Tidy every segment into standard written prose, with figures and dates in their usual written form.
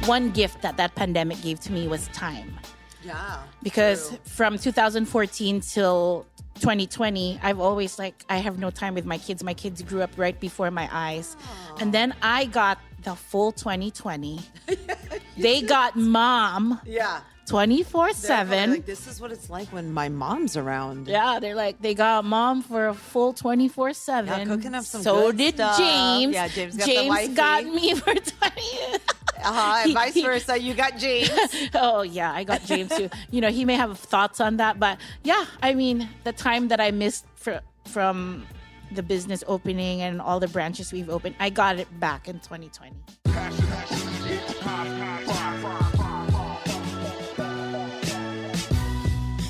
one gift that pandemic gave to me was time. Yeah. Because true. from 2014 till 2020, I've always I have no time with my kids. My kids grew up right before my eyes. Aww. And then I got the full 2020. They got mom. Yeah. 24/7. Like, this is what it's like when my mom's around. Yeah, they got mom for a full 24/7. Yeah, cooking up some so good did stuff. James. Yeah, James got James the wifey. got me for 20. And vice versa. You got James. Oh, yeah, I got James too. He may have thoughts on that, but yeah, I mean, the time that I missed from the business opening and all the branches we've opened, I got it back in 2020.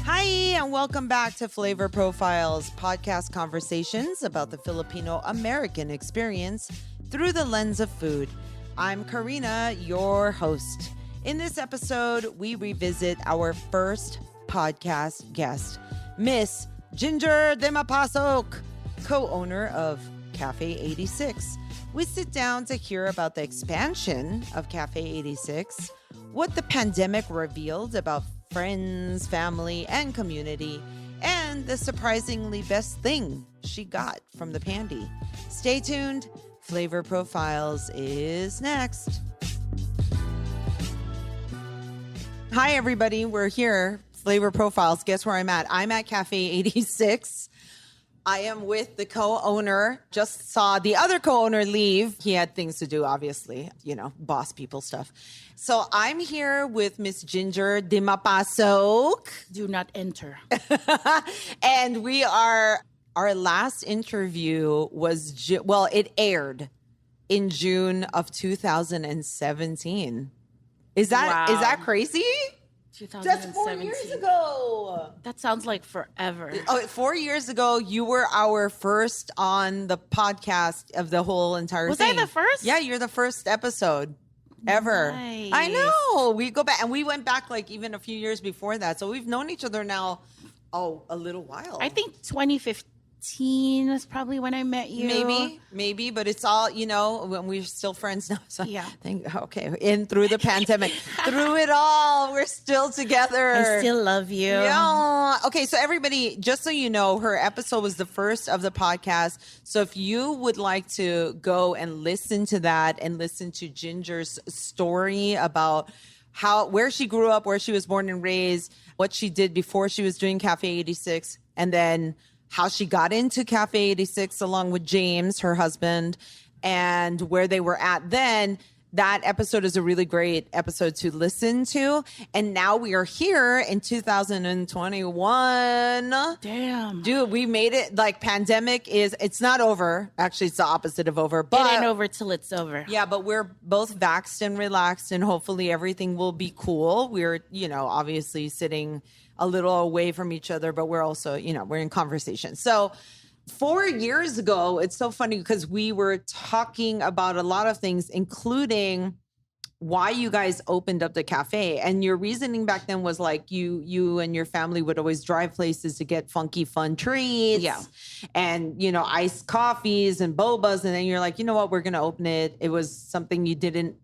Hi, and welcome back to Flavor Profiles, podcast conversations about the Filipino American experience through the lens of food. I'm Karina, your host. In this episode, we revisit our first podcast guest, Miss Ginger Dimapasok, co-owner of Café 86. We sit down to hear about the expansion of Café 86, what the pandemic revealed about friends, family, and community, and the surprisingly best thing she got from the pandy. Stay tuned. Flavor Profiles is next. Hi, everybody. We're here. Flavor Profiles. Guess where I'm at? I'm at Café 86. I am with the co-owner. Just saw the other co-owner leave. He had things to do, obviously, boss people stuff. So I'm here with Miss Ginger Dimapasok. Do not enter. And our last interview was, it aired in June of 2017. Is that crazy? 2017. That's 4 years ago. That sounds like forever. 4 years ago, you were our first on the podcast of the whole entire thing. Was I the first? Yeah, you're the first episode ever. Nice. I know. We go back, and we went back even a few years before that. So we've known each other now, a little while. I think 2015 is probably when I met you. Maybe, but it's all, when we're still friends now. So yeah. Through the pandemic, through it all, we're still together. I still love you. Yeah. Okay, so everybody, just so you know, her episode was the first of the podcast. So if you would like to go and listen to that and listen to Ginger's story about where she grew up, where she was born and raised, what she did before she was doing Café 86, and then how she got into Café 86 along with James, her husband, and where they were at then. That episode is a really great episode to listen to. And now we are here in 2021. Damn. Dude, we made it. Pandemic it's not over. Actually, it's the opposite of over. But it ain't over till it's over. Yeah, but we're both vaxxed and relaxed, and hopefully everything will be cool. We're, obviously sitting a little away from each other, but we're also, we're in conversation. So 4 years ago, it's so funny because we were talking about a lot of things, including why you guys opened up the cafe. And your reasoning back then was you and your family would always drive places to get funky, fun treats. Yeah. And, iced coffees and bobas. And then you're like, you know what, we're going to open it. It was something you didn't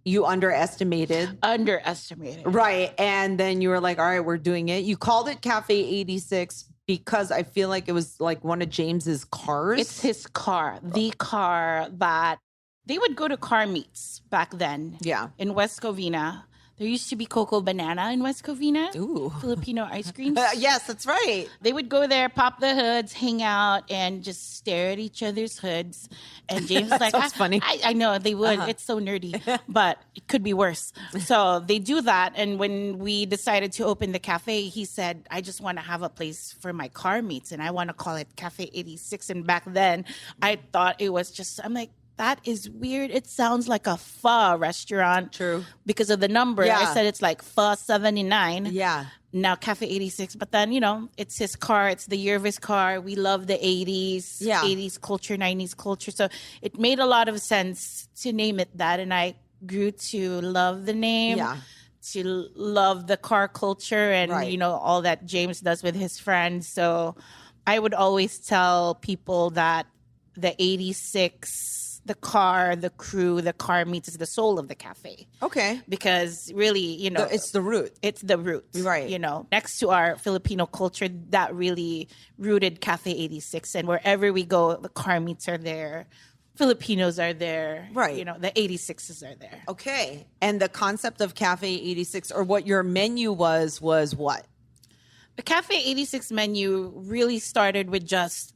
you underestimated. Right. And then you were like, all right, we're doing it. You called it Café 86 because I feel like it was one of James's cars. It's his car. The car that they would go to car meets back then. Yeah. In West Covina. There used to be Coco Banana in West Covina. Ooh. Filipino ice cream. Yes, that's right. They would go there, pop the hoods, hang out, and just stare at each other's hoods. And James was like, Sounds funny. I know, they would. It's so nerdy, but it could be worse. So they do that. And when we decided to open the cafe, he said, I just want to have a place for my car meets, and I want to call it Café 86. And back then, I thought it was just, I'm like, that is weird. It sounds like a pho restaurant. True. Because of the number. Yeah. I said it's like pho 79. Yeah. Now Café 86. But then, it's his car. It's the year of his car. We love the 80s. Yeah. 80s culture, 90s culture. So it made a lot of sense to name it that. And I grew to love the name. Yeah. To love the car culture and, Right. All that James does with his friends. So I would always tell people that the 86 the car, the crew, the car meets is the soul of the cafe. Okay. Because really, It's the root. it's the roots. Right. Next to our Filipino culture, that really rooted Cafe 86. And wherever we go, the car meets are there. Filipinos are there. Right. The 86s are there. Okay. And the concept of Cafe 86, or what your menu was what? The Cafe 86 menu really started with just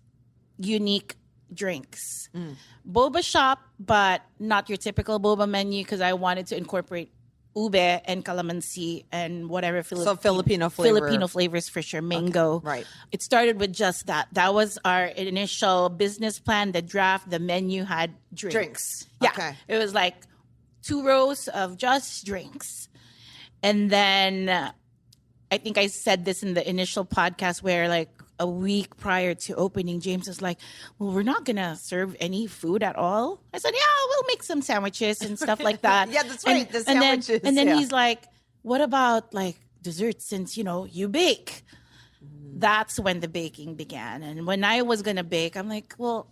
unique drinks. Boba shop, but not your typical boba menu because I wanted to incorporate ube and calamansi and whatever Filipino flavor. Filipino flavors for sure. Mango. Okay, right. It started with just that. That was our initial business plan. The draft, the menu had drinks. Yeah. Okay. It was like 2 rows of just drinks. And then I think I said this in the initial podcast where like a week prior to opening, James was like, well, we're not going to serve any food at all. I said, yeah, we'll make some sandwiches and stuff like that. Yeah, that's right. The sandwiches. And then he's like, what about like desserts since, you bake? That's when the baking began. And when I was going to bake, I'm like, well,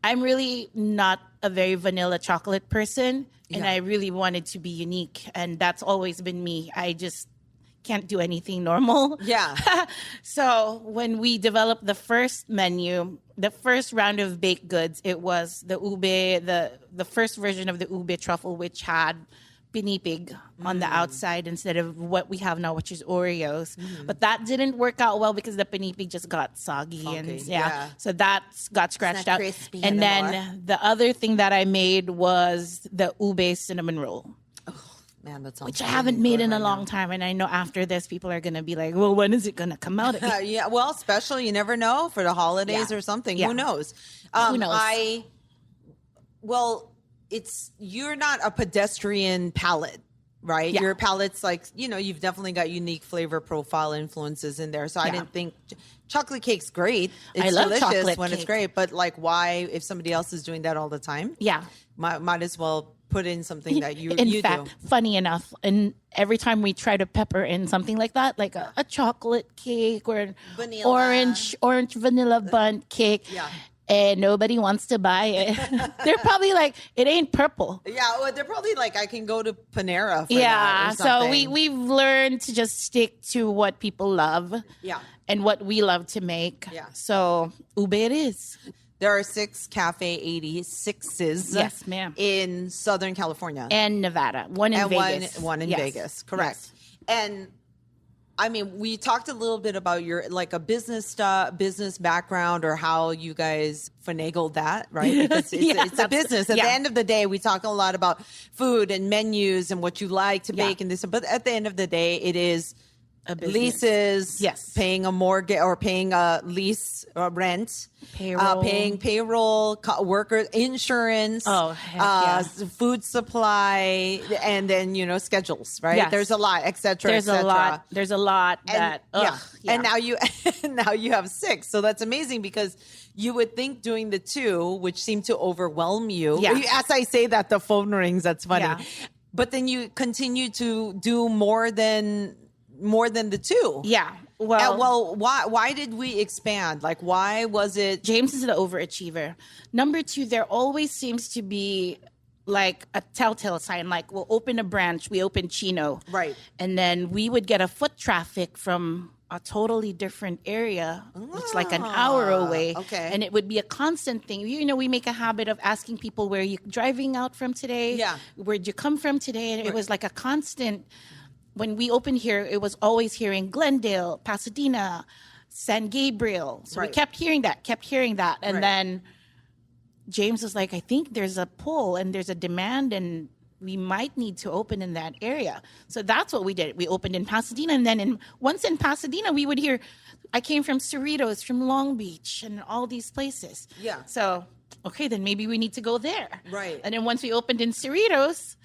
I'm really not a very vanilla chocolate person. And I really wanted to be unique. And that's always been me. I just can't do anything normal. Yeah. So when we developed the first menu, the first round of baked goods, it was the ube, the first version of the ube truffle, which had pinipig on the outside instead of what we have now, which is Oreos. But that didn't work out well because the pinipig just got soggy. And so that got scratched out. Crispy And anymore. then the other thing that I made was the ube cinnamon roll. Man, that sounds Which I really haven't made good in a right long now. time. And I know after this, people are going to be like, well, when is it going to come out again? Yeah, well, special, you never know, for the holidays Yeah. or something. Yeah. Who knows? Who knows? You're not a pedestrian palate, right? Yeah. Your palate's like, you've definitely got unique flavor profile influences in there. So I Yeah. didn't think chocolate cake's great. It's I love delicious chocolate when it's cake. great, but like, why, if somebody else is doing that all the time, Yeah. might as well put in something that you In fact, do. funny enough, and every time we try to pepper in something like that, like a chocolate cake or an Vanilla. orange vanilla bun cake, Yeah. and nobody wants to buy it. They're probably like, it ain't purple. Yeah, well, they're probably like, I can go to Panera for Yeah, that or so something. we've learned to just stick to what people love. Yeah. And what we love to make. Yeah. So ube it is. There are 6 Cafe 86s. Yes, ma'am. In Southern California. And Nevada. One in And Vegas. one in Yes. Vegas. Correct. Yes. And I mean, we talked a little bit about your like a business background or how you guys finagled that, right? Because it's a business. At the end of the day, we talk a lot about food and menus and what you like to bake and this, but at the end of the day, it is A business. leases, Yes. paying a mortgage or paying a lease or rent, Payroll. paying payroll, worker insurance, Oh, heck yeah. food supply, and then schedules. Right? Yes. There's a lot, etc. There's a lot. There's a lot that. Yeah. Yeah. And now you have 6. So that's amazing because you would think doing the 2, which seemed to overwhelm you. Yeah. As I say that, the phone rings. That's funny. Yeah. But then you continue to do more than the 2. Yeah. Well, why did we expand? Like, why was it? James is the overachiever. Number 2, there always seems to be like a telltale sign. Like we'll open a branch, we open Chino. Right. And then we would get a foot traffic from a totally different area. It's like an hour away. Okay. And it would be a constant thing. We make a habit of asking people, where are you driving out from today? Yeah. Where'd you come from today? And it was like a constant. When we opened here, it was always hearing Glendale, Pasadena, San Gabriel. So we Right. kept hearing that. And Right. then James was like, I think there's a pull and there's a demand and we might need to open in that area. So that's what we did. We opened in Pasadena. And then once in Pasadena, we would hear, I came from Cerritos, from Long Beach, and all these places. Yeah. So, okay, then maybe we need to go there. Right. And then once we opened in Cerritos,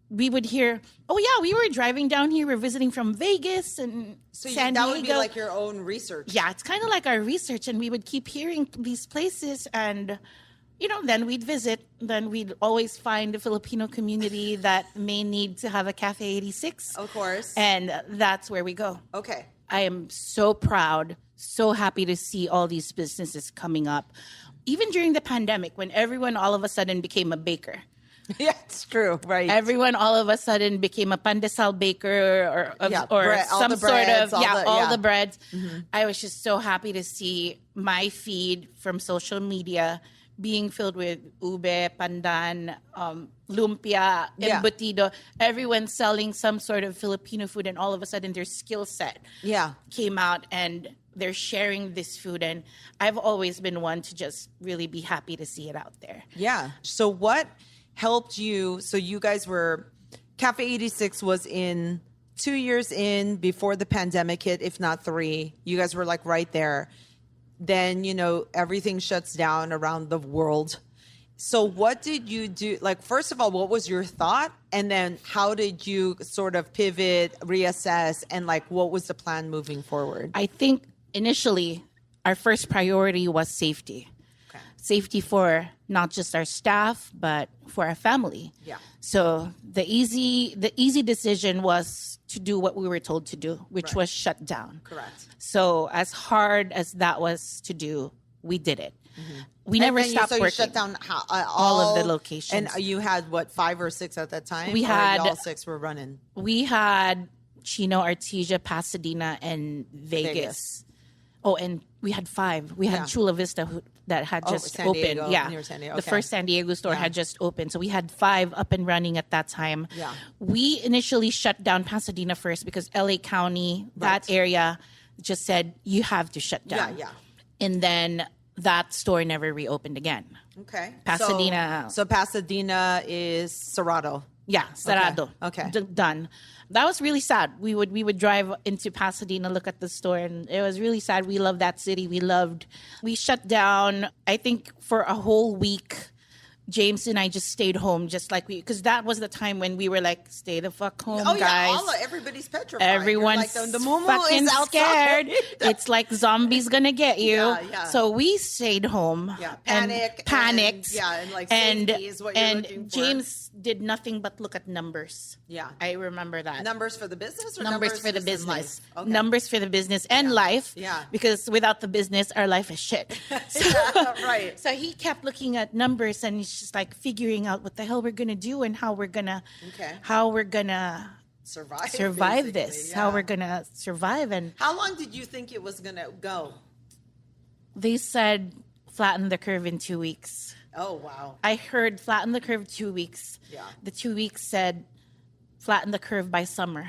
we would hear, oh yeah, we were driving down here. We're visiting from Vegas and So San that Diego. would be like your own research. Yeah, it's kind of like our research, and we would keep hearing these places, and then we'd visit. Then we'd always find a Filipino community that may need to have a Cafe 86. Of course. And that's where we go. Okay. I am so proud, so happy to see all these businesses coming up. even during the pandemic, when everyone all of a sudden became a baker. Yeah, it's true. Right. Everyone all of a sudden became a pandesal baker or some sort of, all the breads. I was just so happy to see my feed from social media being filled with ube, pandan, lumpia, embutido. Everyone selling some sort of Filipino food, and all of a sudden their skill set came out and they're sharing this food. And I've always been one to just really be happy to see it out there. Yeah. So what helped you? So you guys were, Cafe 86 was in 2 years in before the pandemic hit, if not 3. You guys were like right there. Then, everything shuts down around the world. So what did you do? Like, first of all, what was your thought? And then how did you sort of pivot, reassess, and like, what was the plan moving forward? I think initially our first priority was safety. Okay. Safety for not just our staff, but for our family. Yeah. So the easy decision was to do what we were told to do, which was shut down. Correct. So as hard as that was to do, we did it. We never stopped working. You shut down all of the locations. And you had, 5 or 6 at that time? We had... all 6 were running? We had Chino, Artesia, Pasadena, and Vegas. Oh, and we had 5. We had Chula Vista that had just San Diego, opened. Near San Diego. The first San Diego store had just opened. So we had 5 up and running at that time. Yeah. We initially shut down Pasadena first because LA County, that area, just said, you have to shut down. Yeah. And then that store never reopened again. Okay. Pasadena. So Pasadena is Cerrado. Yeah, Cerrado. Okay. Done. That was really sad. We would drive into Pasadena, look at the store, and it was really sad. We loved that city. We shut down, I think, for a whole week. James and I just stayed home, just like because that was the time when we were like, stay the fuck home, guys. Everybody's petrified. Everyone's like, the mumu fucking is scared. It's like zombies gonna get you. Yeah. So we stayed home. Yeah, panicked. And like safety is what you're looking for. James did nothing but look at numbers. Yeah. I remember that. Numbers for the business or numbers for the just business. Life? Okay. Numbers for the business and life. Yeah. Because without the business, our life is shit. Right. So he kept looking at numbers and he's just like figuring out what the hell we're gonna do and how we're gonna survive this. How we're gonna survive. And how long did you think it was gonna go? They said flatten the curve in 2 weeks. Oh wow. I heard flatten the curve 2 weeks. Yeah. The 2 weeks said flatten the curve by summer.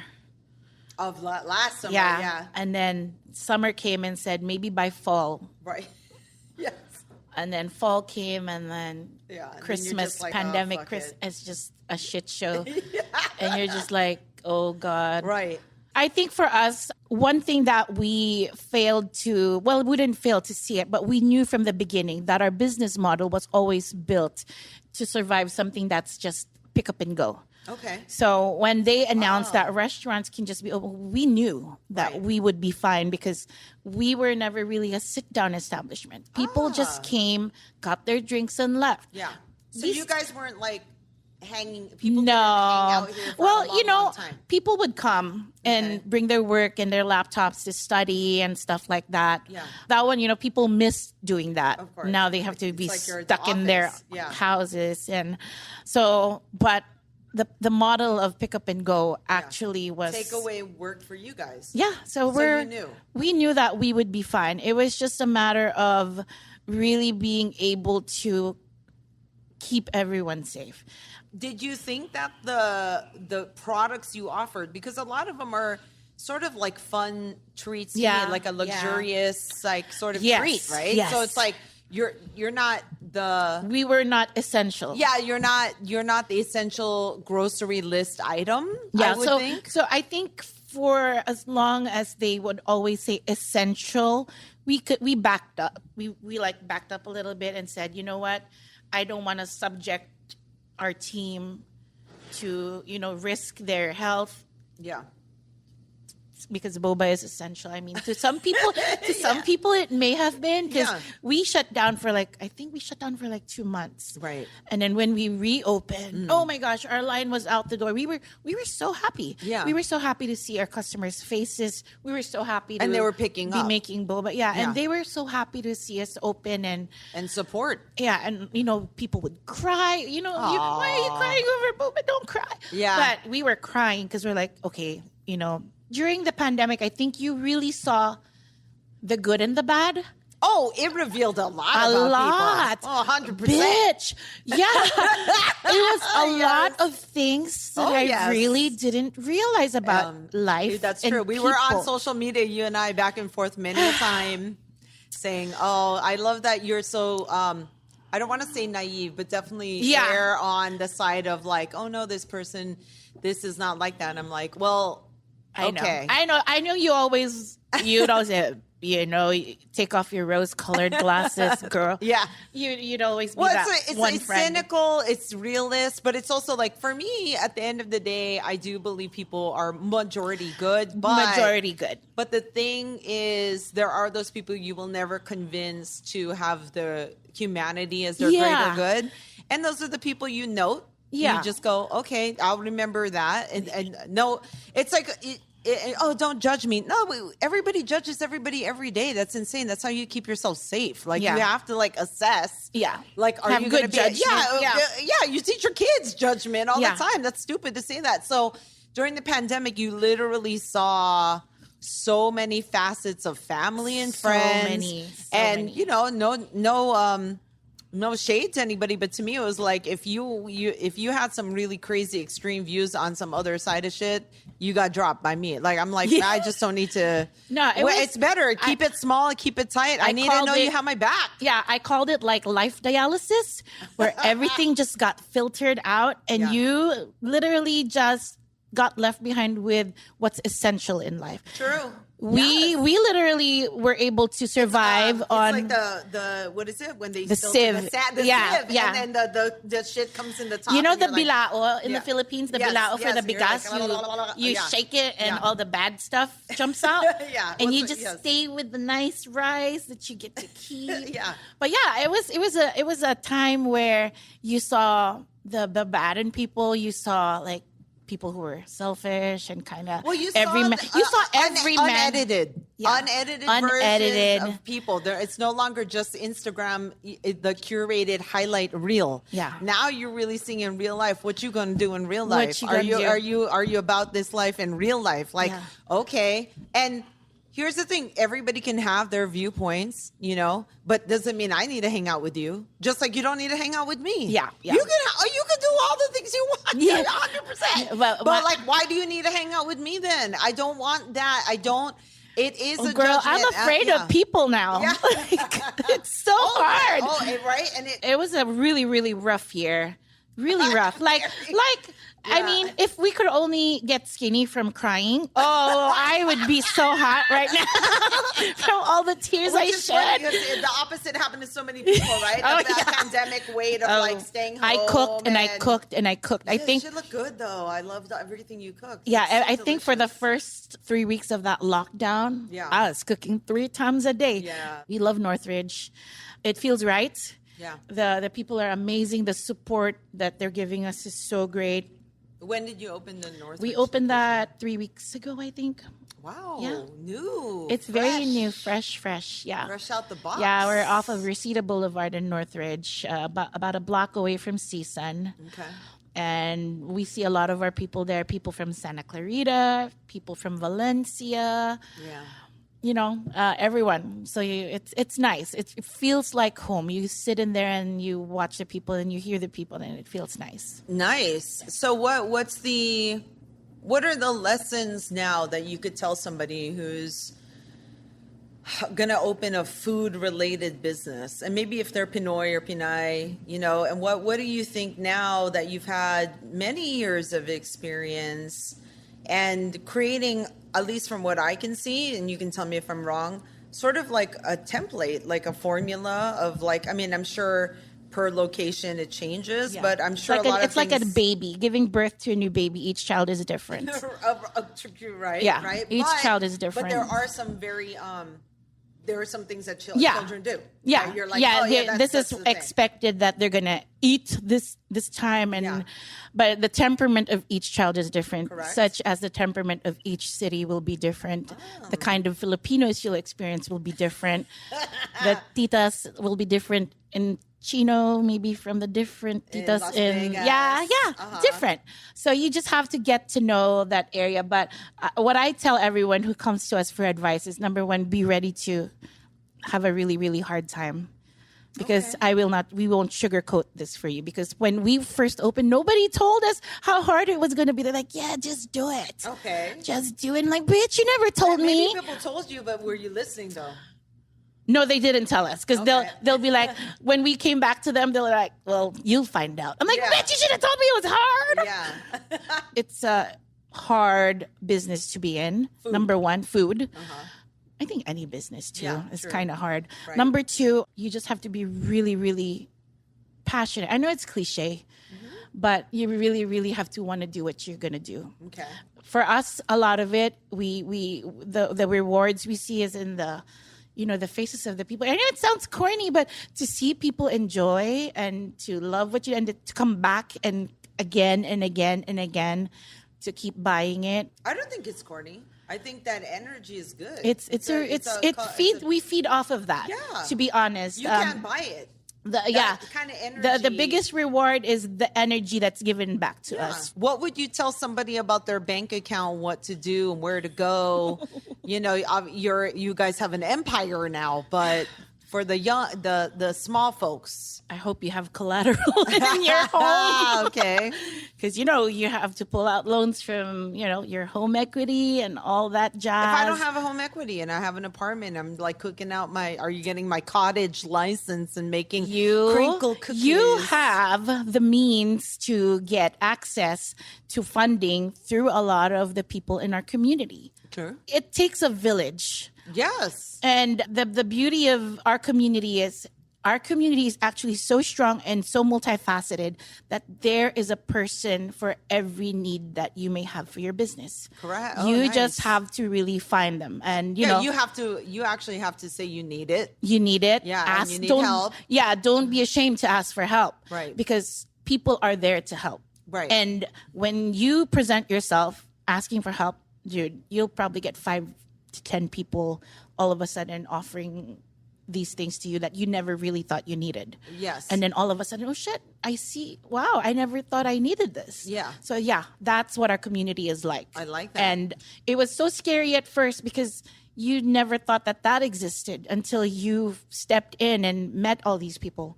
Of last summer, And then summer came and said maybe by fall. Right. Yes. And then fall came, and then Christmas, like, pandemic, it's just a shit show. And you're just like, oh, God. Right. I think for us, one thing that we we didn't fail to see it, but we knew from the beginning that our business model was always built to survive something that's just pick up and go. Okay. So when they announced that restaurants can just be open, we knew that we would be fine because we were never really a sit-down establishment. People just came, got their drinks, and left. Yeah. So you guys weren't like hanging. People didn't hang out here for a long time. People would come and bring their work and their laptops to study and stuff like that. Yeah. That one, people miss doing that. Of course. Now they have to be like stuck in their houses, and so, but. The model of pick up and go actually was takeaway worked for you guys. Yeah, so we knew that we would be fine. It was just a matter of really being able to keep everyone safe. Did you think that the products you offered, because a lot of them are sort of like fun treats, like a luxurious like sort of treat, right? Yes. So it's like you're not we were not essential. Yeah, you're not the essential grocery list item. Yeah, I would think. So I think for as long as they would always say essential, we backed up. We like backed up a little bit and said, you know what, I don't want to subject our team to risk their health. Yeah. because boba is essential. I mean, to some people, it may have been because we shut down for I think we shut down for 2 months. Right. And then when we reopened, oh my gosh, our line was out the door. We were so happy. Yeah. We were so happy to see our customers' faces. We were so happy to and they were picking be up. making boba. Yeah. And they were so happy to see us open and support. Yeah. And, people would cry. Why are you crying over boba? Don't cry. Yeah. But we were crying because we're like, okay, during the pandemic, I think you really saw the good and the bad. Oh, it revealed a lot about people. Oh, 100%. Bitch. Yeah. It was a lot of things that I really didn't realize about life. Dude, that's true. We were on social media, you and I, back and forth many a time saying, oh, I love that you're so... I don't want to say naive, but definitely err on the side of oh no, this is not like that. And I'm like, well, okay. I know you'd always say, take off your rose-colored glasses, girl. Yeah. You'd always be it's cynical, it's realist, but it's also for me, at the end of the day, I do believe people are majority good. But the thing is, there are those people you will never convince to have the humanity as their greater good. And those are the people you note. Yeah. You just go, okay, I'll remember that. And no, it's oh, don't judge me. No, everybody judges everybody every day. That's insane. That's how you keep yourself safe. You have to assess. Yeah. Are have you good judgment? Yeah. You teach your kids judgment all the time. That's stupid to say that. So during the pandemic, you literally saw so many facets of family and friends. So many. No shade to anybody, but to me it was if you had some really crazy extreme views on some other side of shit, you got dropped by me. I just don't need to. No, it's better. Keep it small, keep it tight. I need to know you have my back. Yeah, I called it life dialysis, where everything just got filtered out, and you literally just got left behind with what's essential in life. True. We literally were able to survive on the what is it when they the sieve, the sieve, and then the shit comes in the top. The bilao in the Philippines, the bilao for the bigas. You shake it and all the bad stuff jumps out. And you just stay with the nice rice that you get to keep. But it was a time where you saw the bad in people. You saw people who were selfish and kind of every man. You saw every man unedited versions of people. It's no longer just Instagram, the curated highlight reel. Yeah. Now you're really seeing in real life what you gonna do in real life. Are you about this life in real life? Okay. And here's the thing: everybody can have their viewpoints, but doesn't mean I need to hang out with you. Just like you don't need to hang out with me. Yeah. You can do all the things you want. Yeah, 100%. But why do you need to hang out with me then? I don't want that. I don't. It is a girl. Judgment. I'm afraid of people now. Yeah. It's so hard. Right. And it was a really, really rough year. Really rough. I mean, if we could only get skinny from crying, I would be so hot right now from all the tears I shed. The opposite happened to so many people, right? The pandemic weight of staying home. I cooked and I cooked and I cooked. I think it looked good though. I loved everything you cooked. Yeah, I think for the first 3 weeks of that lockdown, I was cooking 3 times a day. Yeah, we love Northridge. It feels right. Yeah, the people are amazing. The support that they're giving us is so great. When did you open the Northridge? We opened that 3 weeks ago, I think. Wow. Yeah. New. It's fresh. Very new, fresh. Yeah. Fresh out the box. Yeah, we're off of Reseda Boulevard in Northridge, about a block away from CSUN. Okay. And we see a lot of our people there, people from Santa Clarita, people from Valencia. Yeah. Everyone. So it's nice. It feels like home. You sit in there and you watch the people and you hear the people and it feels nice. Nice. So what are the lessons now that you could tell somebody who's going to open a food related business? And maybe if they're Pinoy or Pinay, and what do you think now that you've had many years of experience and creating, at least from what I can see, and you can tell me if I'm wrong, sort of like a template, like a formula of I'm sure per location it changes, Yeah. but I'm sure it's like a baby giving birth to a new baby. Each child is different. Right? Yeah, Right. each child is different. But there are some very there are some things that Yeah. children do. Yeah, Right? You're like, this is expected that they're gonna eat this time, and Yeah. but the temperament of each child is different, Correct. such as the temperament of each city will be different. Oh. The kind of Filipinos you'll experience will be different. The titas will be different in Chino, maybe from the different titas Las in Vegas. different. So you just have to get to know that area. But what I tell everyone who comes to us for advice is, number one, be ready to have a really, really hard time. Because we won't sugarcoat this for you. Because when we first opened, nobody told us how hard it was going to be. They're like, yeah, just do it. Okay. Just do it. And like, bitch, you never told me. Many people told you, but were you listening though? No, they didn't tell us. Because they'll be like, when we came back to them, they're like, well, you'll find out. I'm like, bitch, you should have told me it was hard. Yeah. It's a hard business to be in. Food. Number one, food. I think any business too is true. kind of hard. Right. Number two, you just have to be really, really passionate. I know it's cliche, but you really, really have to want to do what you're gonna do. Okay. For us, a lot of it, the rewards we see is in the faces of the people. I know it sounds corny, but to see people enjoy and to love what you and to come back and again and again and again to keep buying it. I don't think it's corny. I think that energy is good. We feed off of that. Yeah. To be honest, You can't buy it. The kind of energy. The biggest reward is the energy that's given back to us. What would you tell somebody about their bank account, what to do and where to go? You guys have an empire now, but for the young, the small folks, I hope you have collateral in your home. Okay. Because, you have to pull out loans from, your home equity and all that jazz. If I don't have a home equity and I have an apartment, I'm like cooking out are you getting my cottage license and making crinkle cookies? You have the means to get access to funding through a lot of the people in our community. Sure. It takes a village. Yes. And the beauty of our community is actually so strong and so multifaceted that there is a person for every need that you may have for your business. Correct. You just have to really find them. And you actually have to say you need it. You need it. Yeah. And you need help. Yeah. Don't be ashamed to ask for help. Right. Because people are there to help. Right. And when you present yourself asking for help, dude, you'll probably get 5 to 10 people all of a sudden offering these things to you that you never really thought you needed. Yes. And then all of a sudden, oh shit, I see. Wow, I never thought I needed this. Yeah. So that's what our community is like. I like that. And it was so scary at first because you never thought that existed until you stepped in and met all these people.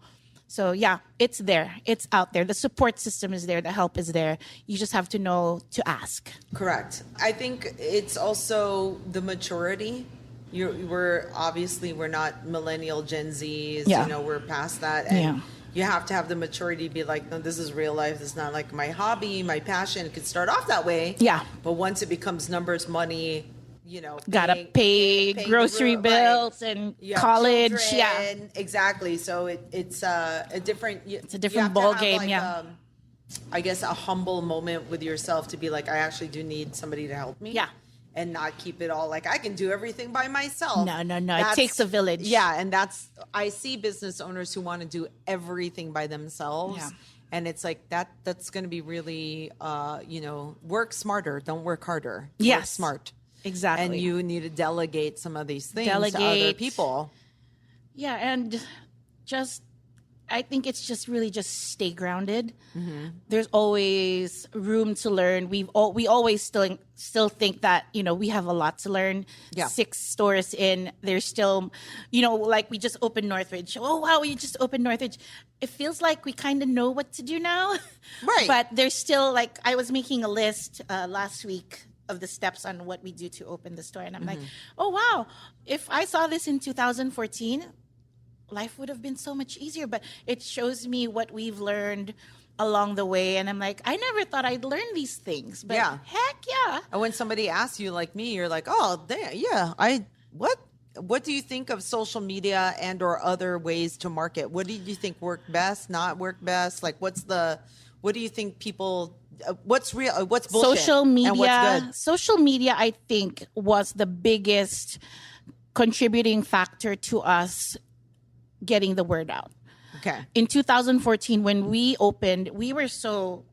So it's there. It's out there. The support system is there. The help is there. You just have to know to ask. Correct. I think it's also the maturity. We're not millennial Gen Zs. Yeah. We're past that. And you have to have the maturity to be like, no, this is real life. This is not like my hobby, my passion. It could start off that way. Yeah. But once it becomes numbers, money, gotta pay grocery bills and college. Children. Exactly. So it's a different. It's a different ball game. I guess a humble moment with yourself to be like, I actually do need somebody to help me. Yeah. And not keep it all like I can do everything by myself. No. It takes a village. Yeah, and I see business owners who want to do everything by themselves. Yeah. And it's like that's going to be really work smarter, don't work harder. Work smart. Exactly. And you need to delegate some of these things to other people. Yeah, and I think it's just really stay grounded. Mm-hmm. There's always room to learn. We always still think that, we have a lot to learn. Yeah. 6 stores in, there's still, like we just opened Northridge. Oh, wow, we just opened Northridge. It feels like we kind of know what to do now. Right. But there's still, like, I was making a list last week of the steps on what we do to open the store. And I'm like, oh, wow, if I saw this in 2014, life would have been so much easier. But it shows me what we've learned along the way. And I'm like, I never thought I'd learn these things. But heck yeah. And when somebody asks you like me, you're like, oh, yeah, what? what do you think of social media and or other ways to market? What do you think work best, not work best? Like, what do you think people, what's real, what's bullshit, social media, and what's good? social media, I think, was the biggest contributing factor to us getting the word out. Okay. In 2014, when we opened, we were so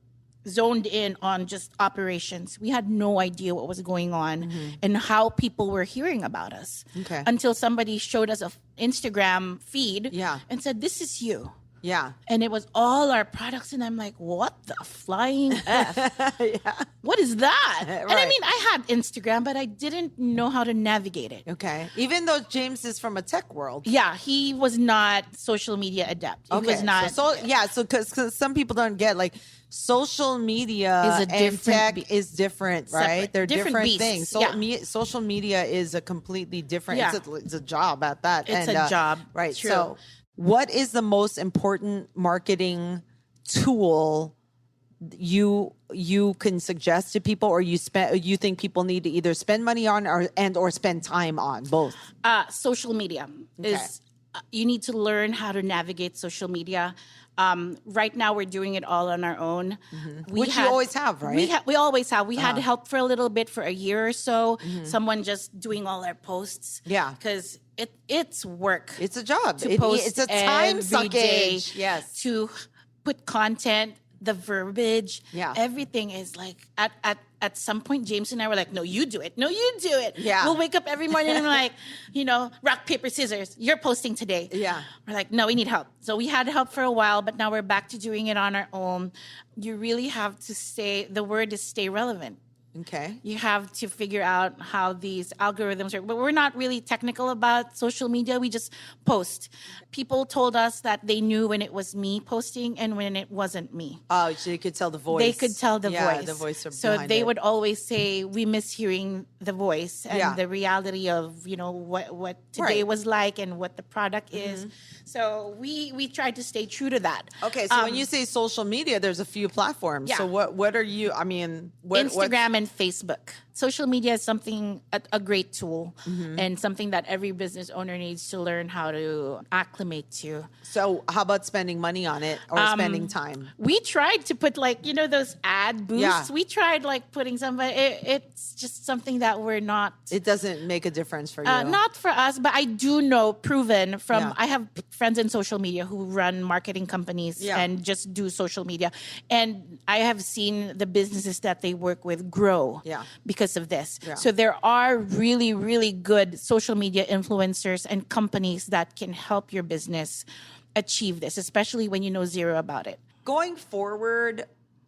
zoned in on just operations. We had no idea what was going on and how people were hearing about us. Okay. Until somebody showed us a Instagram feed Yeah. and said, "This is you." Yeah. And it was all our products. And I'm like, what the flying F? Yeah. What is that? And I Right. mean, I had Instagram, but I didn't know how to navigate it. Okay. Even though James is from a tech world. Yeah, he was not social media adept. He was not. So because some people don't get, like, social media Is a and different tech is different, right? Separate. They're Different different beasts. things. So Yeah. social media is a completely different. Yeah. It's a job at that. It's And, a job. right? True. So, what is the most important marketing tool you can suggest to people, or you think people need to either spend money on or spend time on? Both. Social media is. You need to learn how to navigate social media. Right now, we're doing it all on our own. Which you always have, right? We always have. We had help for a little bit, for a year or so. Someone just doing all our posts. Yeah. Because it's work. It's a job. To post It's a time every day, suckage. Yes. To put content, the verbiage. Yeah. Everything is like at some point, James and I were like, "No, you do it. No, you do it." Yeah. We'll wake up every morning and like, rock, paper, scissors. You're posting today. Yeah. We're like, no, we need help. So we had help for a while, but now we're back to doing it on our own. You really have to the word is stay relevant. Okay. You have to figure out how these algorithms work. But we're not really technical about social media. We just post. People told us that they knew when it was me posting and when it wasn't me. Oh, so you could tell the voice. They could tell the Yeah, voice. the voice. So they would always say, "We miss hearing the voice and Yeah. the reality of what today Right. was like and what the product is." So we tried to stay true to that. Okay, so when you say social media, there's a few platforms. Yeah. So what are you? I mean, Instagram and Facebook. Social media is something, a great tool, and something that every business owner needs to learn how to acclimate to. So how about spending money on it or spending time? We tried to put those ad boosts. Yeah. We tried putting some, but it's just something that we're not. It doesn't make a difference for you. Not for us, but I do know, proven from, Yeah. I have friends in social media who run marketing companies Yeah. and just do social media. And I have seen the businesses that they work with grow Yeah. because of this. Yeah. So there are really, really good social media influencers and companies that can help your business achieve this, especially when you know zero about it. Going forward,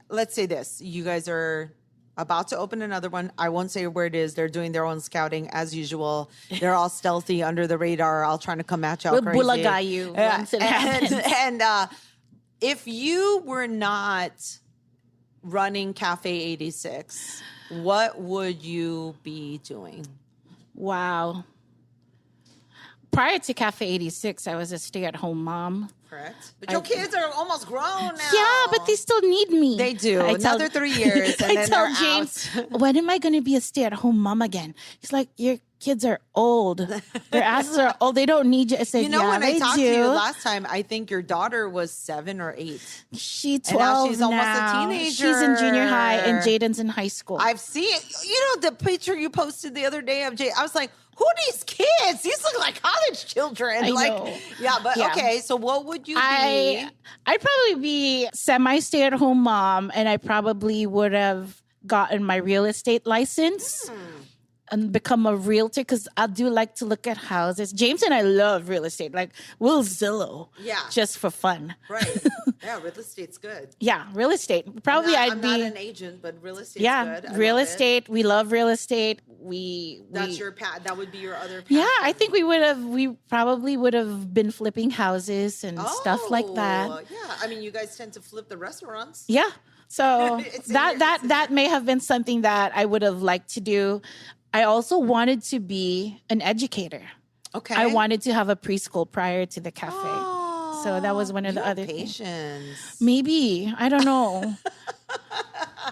let's say this. You guys are about to open another one. I won't say where it is. They're doing their own scouting as usual. They're all stealthy under the radar, all trying to come at you all We'll crazy. bulaga you once it happens. And if you were not running Cafe 86, what would you be doing? Wow. Prior to Cafe 86, I was a stay-at-home mom. Correct. But your kids are almost grown now. Yeah, but they still need me. They do. I tell- Another 3 years, and I then tell they're James, out. when am I going to be a stay-at-home mom again? He's like, your kids are old. Their asses are old. They don't need you. I said, You know, yeah, when I they talked do. to you last time, I think your daughter was 7 or 8. She's 12 And now she's almost a now. teenager. She's in junior high, and Jaden's in high school. I've seen, the picture you posted the other day of Jay. I was like, who are these kids? These look like college children. I like, know. yeah, but Yeah. okay. So what would you be? I'd probably be semi-stay-at-home mom, and I probably would have gotten my real estate license and become a realtor, because I do like to look at houses. James and I love real estate. Like, we'll Zillow just for fun. Right. Yeah, real estate's good. Yeah, real estate. Probably I'm I'd not be. an agent, but real estate's Yeah, good. I real love it. estate. We love real estate. That's your that would be your other passion. Yeah, I think we probably would have been flipping houses and stuff like that. Yeah, I mean, you guys tend to flip the restaurants. Yeah. So It's in that may have been something that I would have liked to do. I also wanted to be an educator. Okay. I wanted to have a preschool prior to the cafe. So that was one of the You have other things. patience. Maybe. I don't know.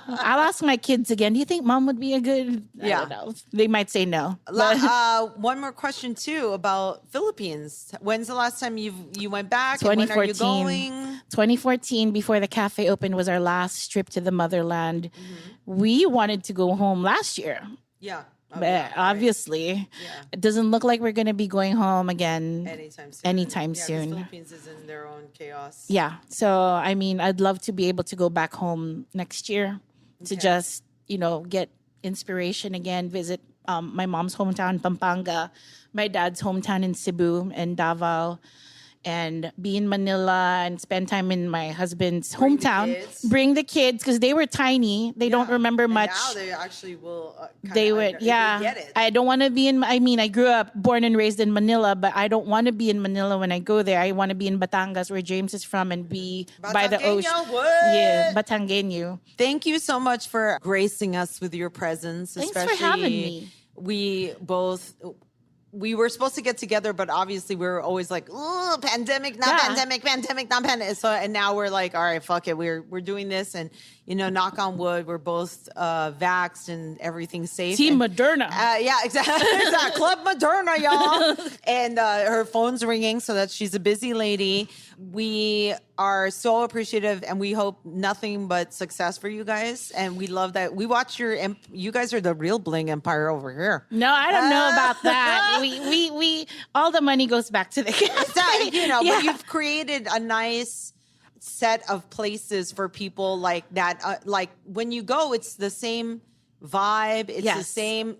I'll ask my kids again. Do you think mom would be a good? I don't know. They might say no. One more question too about Philippines. When's the last time you went back? And when are you 2014. going? 2014, before the cafe opened, was our last trip to the motherland. We wanted to go home last year. Yeah. But obviously, it doesn't look like we're going to be going home again anytime soon. soon. The Philippines is in their own chaos. Yeah. So, I mean, I'd love to be able to go back home next year to just, get inspiration again, visit my mom's hometown, Pampanga, my dad's hometown in Cebu and Davao, and be in Manila and spend time in my husband's hometown. Bring the kids because they were tiny. They don't remember much. Now they actually will. They would, they get it. I don't want to be I grew up, born and raised in Manila, but I don't want to be in Manila when I go there. I want to be in Batangas, where James is from, and be by the ocean. What? Yeah, Batangueño. Thank you so much for gracing us with your presence. Thanks especially for having me. We were supposed to get together, but obviously we were always like, "Ooh, pandemic, not pandemic, not pandemic." So, and now we're like, "All right, fuck it, we're doing this." And knock on wood, we're both vaxxed and everything's safe. Team Moderna. Yeah, exactly. Club Moderna, y'all. And her phone's ringing, so that she's a busy lady. We are so appreciative, and we hope nothing but success for you guys. And we love that. We watch you guys are the real bling empire over here. No, I don't know about that. We all the money goes back to the kids. But you've created a nice set of places for people like that. Like when you go, it's the same vibe. It's the same,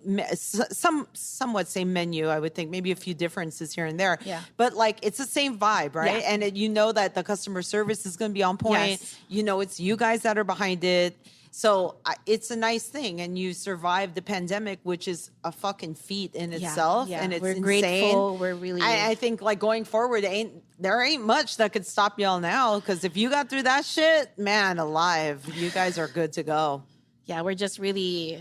somewhat same menu, I would think. Maybe a few differences here and there. Yeah. But like it's the same vibe, right? Yeah. And that the customer service is going to be on point. Yes. It's you guys that are behind it. So it's a nice thing, and you survived the pandemic, which is a fucking feat in itself, and it's we're insane. grateful. We're really. I think like going forward, there ain't much that could stop y'all now, because if you got through that shit, man, alive, you guys are good to go. Yeah, we're just really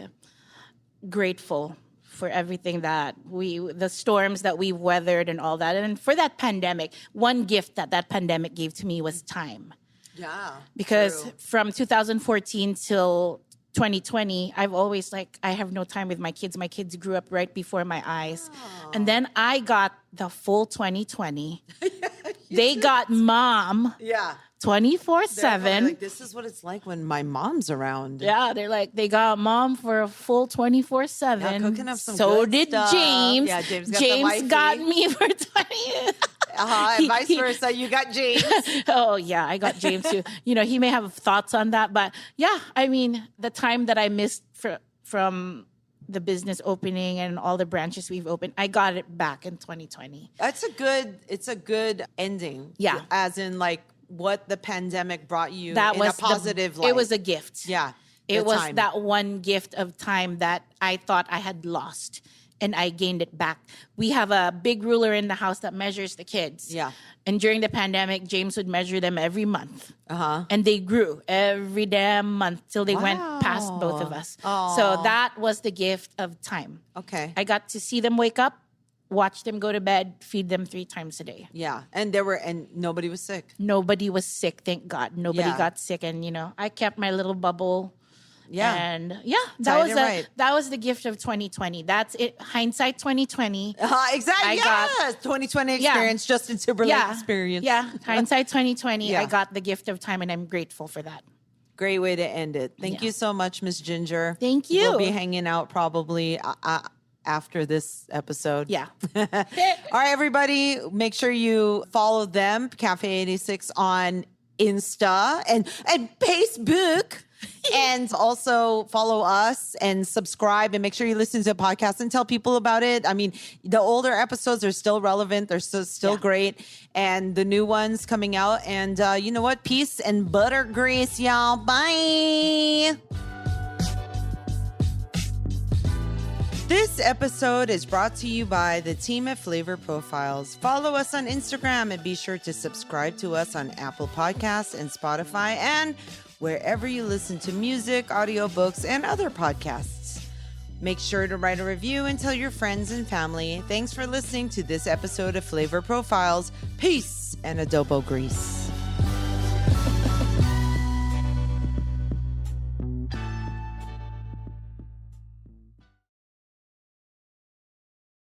grateful for everything that the storms that we've weathered and all that, and for that pandemic. One gift that pandemic gave to me was time. Yeah. Because true. from 2014 till 2020, I've always I have no time with my kids. My kids grew up right before my eyes. And then I got the full 2020. They got mom. Yeah. 24/7. Like, this is what it's like when my mom's around. Yeah, they got mom for a full 24/7. Yeah, cooking up some so good did stuff. James. Yeah, James got me for 20. And vice versa. You got James. Oh yeah, I got James too. He may have thoughts on that, but yeah, I mean, the time that I missed from the business opening and all the branches we've opened, I got it back in 2020. It's a good ending. Yeah. As in like what the pandemic brought you in was a positive light. It was a gift. Yeah. It was time. that one gift of time that I thought I had lost, and I gained it back. We have a big ruler in the house that measures the kids. Yeah. And during the pandemic, James would measure them every month. Uh-huh. And they grew every damn month till they went past both of us. Aww. So that was the gift of time. Okay. I got to see them wake up, watch them go to bed, feed them 3 times a day. Yeah. And nobody was sick. Nobody was sick, thank God. Nobody Yeah. got sick. And, I kept my little bubble. Yeah. And that was the gift of 2020. That's it. Hindsight 2020. Exactly. Yes. 2020 experience, Justin Timberlake experience. Yeah. Hindsight 2020. Yeah. I got the gift of time, and I'm grateful for that. Great way to end it. Thank you so much, Miss Ginger. Thank you. We'll be hanging out probably after this episode. Yeah. All right, everybody. Make sure you follow them, Cafe 86, on Insta and Facebook. And also follow us and subscribe, and make sure you listen to the podcast and tell people about it. I mean, the older episodes are still relevant. They're still great. And the new ones coming out. And you know what? Peace and butter grease, y'all. Bye. This episode is brought to you by the team at Flavor Profiles. Follow us on Instagram, and be sure to subscribe to us on Apple Podcasts and Spotify, and wherever you listen to music, audiobooks, and other podcasts. Make sure to write a review and tell your friends and family. Thanks for listening to this episode of Flavor Profiles. Peace and adobo grease.